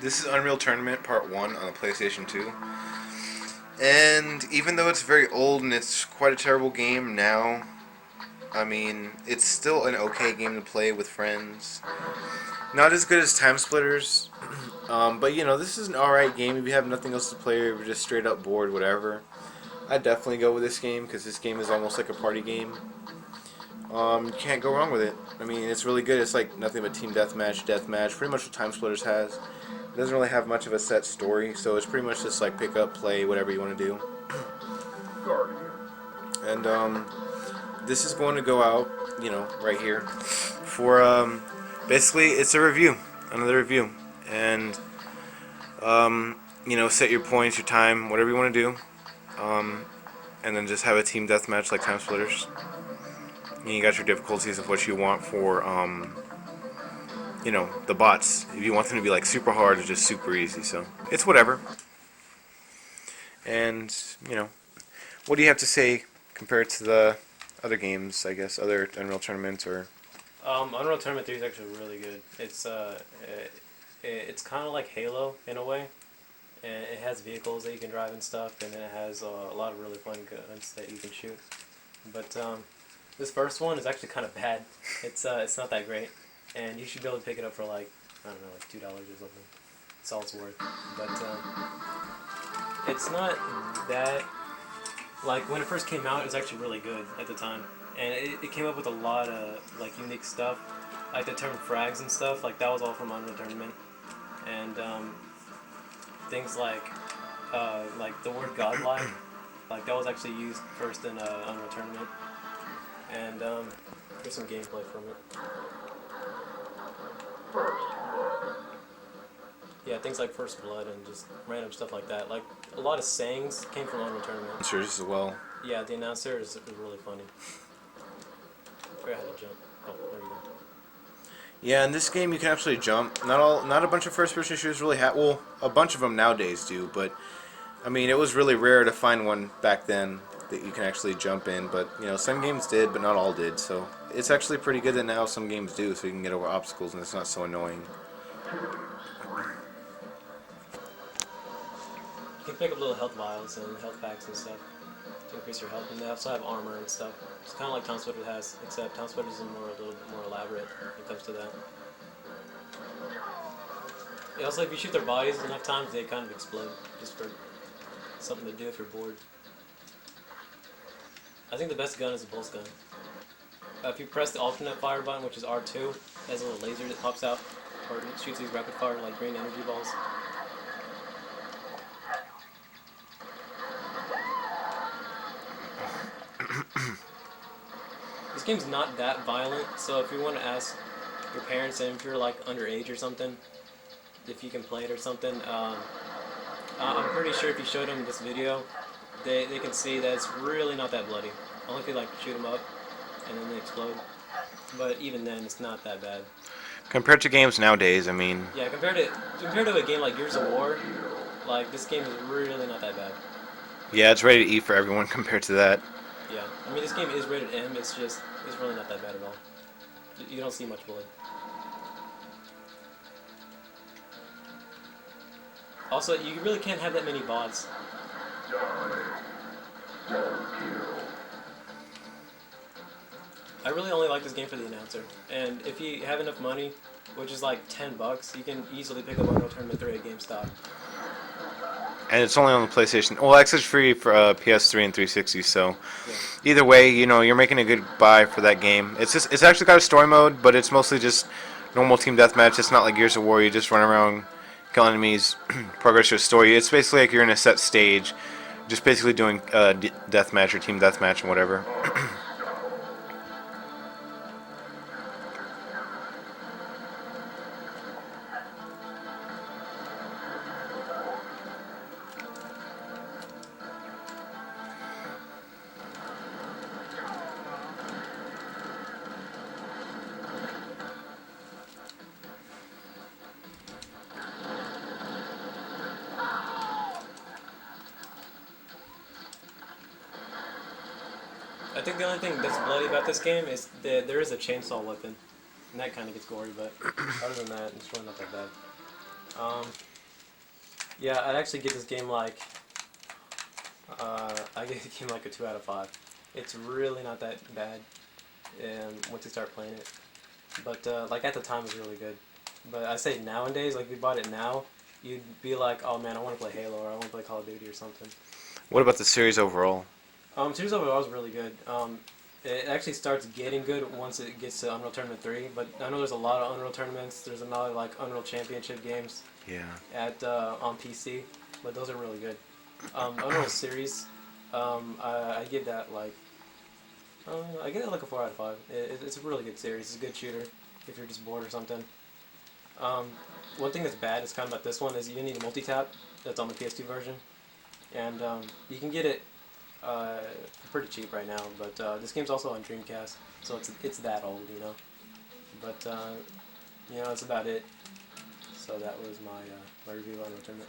This is Unreal Tournament Part 1 on the PlayStation 2. And even though it's very old and it's quite a terrible game now, I mean, it's still an okay game to play with friends. Not as good as Time Splitters, but you know, this is an alright game if you have nothing else to play or you're just straight up bored, whatever. I'd definitely go with this game because this game is almost like a party game. You can't go wrong with it. I mean, it's really good. It's like nothing but team deathmatch, pretty much what Time Splitters has. It doesn't really have much of a set story, so it's pretty much just like pick up, play, whatever you want to do. And this is going to go out, you know, right here for basically it's a review, another review, and you know, set your points, your time, whatever you want to do, and then just have a team deathmatch like Time Splitters. And you got your difficulties of what you want for you know, the bots. If you want them to be like super hard or just super easy, so it's whatever. And you know, what do you have to say compared to the other games? I guess other Unreal Tournaments or. Unreal Tournament 3 is actually really good. It's kind of like Halo in a way, and it has vehicles that you can drive and stuff, and it has a lot of really fun guns that you can shoot. But this first one is actually kind of bad. It's not that great, and you should be able to pick it up for like, I don't know, like $2 or something. It's all it's worth. But it's not that, like when it first came out, it was actually really good at the time. And it came up with a lot of like unique stuff, like the term frags and stuff. Like that was all from Unreal Tournament, and things like the word godlike, like that was actually used first in Unreal Tournament. And here's some gameplay from it. Yeah, things like First Blood and just random stuff like that. Like a lot of sayings came from Unreal Tournament. Sure, as well. Yeah, the announcer is really funny. I had to jump. Oh, there you go. Yeah, in this game you can actually jump. Not a bunch of first-person shooters really have. Well, a bunch of them nowadays do, but I mean, it was really rare to find one back then that you can actually jump in. But you know, some games did, but not all did. So it's actually pretty good that now some games do, so you can get over obstacles and it's not so annoying. You can pick up little health vials and health packs and stuff to increase your health, and they also have armor and stuff. It's kind of like Time Splitters has, except Time Splitters is a little bit more elaborate when it comes to that. Yeah, also, if you shoot their bodies enough times, they kind of explode, just for something to do if you're bored. I think the best gun is the pulse gun. If you press the alternate fire button, which is R2, it has a little laser that pops out, or it shoots these rapid fire like green energy balls. This game's not that violent, so if you want to ask your parents, and if you're like underage or something, if you can play it or something, I'm pretty sure if you showed them this video, they can see that it's really not that bloody. Only if you like shoot them up and then they explode. But even then, it's not that bad. Compared to games nowadays, I mean. Yeah, compared to a game like Gears of War, like this game is really not that bad. Yeah, it's rated E for everyone compared to that. Yeah, I mean this game is rated M. It's really not that bad at all. You don't see much blood. Also, you really can't have that many bots. I really only like this game for the announcer. And if you have enough money, which is like $10, you can easily pick up Unreal Tournament 3 at GameStop. And it's only on the PlayStation. Well, access free for PS3 and 360. So, yeah. Either way, you know, you're making a good buy for that game. It's actually got a story mode, but it's mostly just normal team deathmatch. It's not like Gears of War. You just run around, kill enemies, progress your story. It's basically like you're in a set stage, just basically doing deathmatch or team deathmatch and whatever. I think the only thing that's bloody about this game is that there is a chainsaw weapon, and that kind of gets gory, but other than that, it's really not that bad. Yeah, I'd actually give this game like I give the game like a 2 out of 5. It's really not that bad, once you start playing it. But like at the time, it was really good. But I say nowadays, like if you bought it now, you'd be like, oh man, I want to play Halo or I want to play Call of Duty or something. What about the series overall? Series overall is really good. It actually starts getting good once it gets to Unreal Tournament 3. But I know there's a lot of Unreal tournaments. There's another like Unreal Championship games Yeah. at on PC, but those are really good. Unreal series, I give that like I give it like a 4 out of 5. It's a really good series. It's a good shooter if you're just bored or something. Um, One thing that's bad is kind of about this one is you need a multi-tap. That's on the PS2 version, and you can get it for pretty cheap right now. But this game's also on Dreamcast, so it's that old, you know. But you know, that's about it. So that was my my review on Return.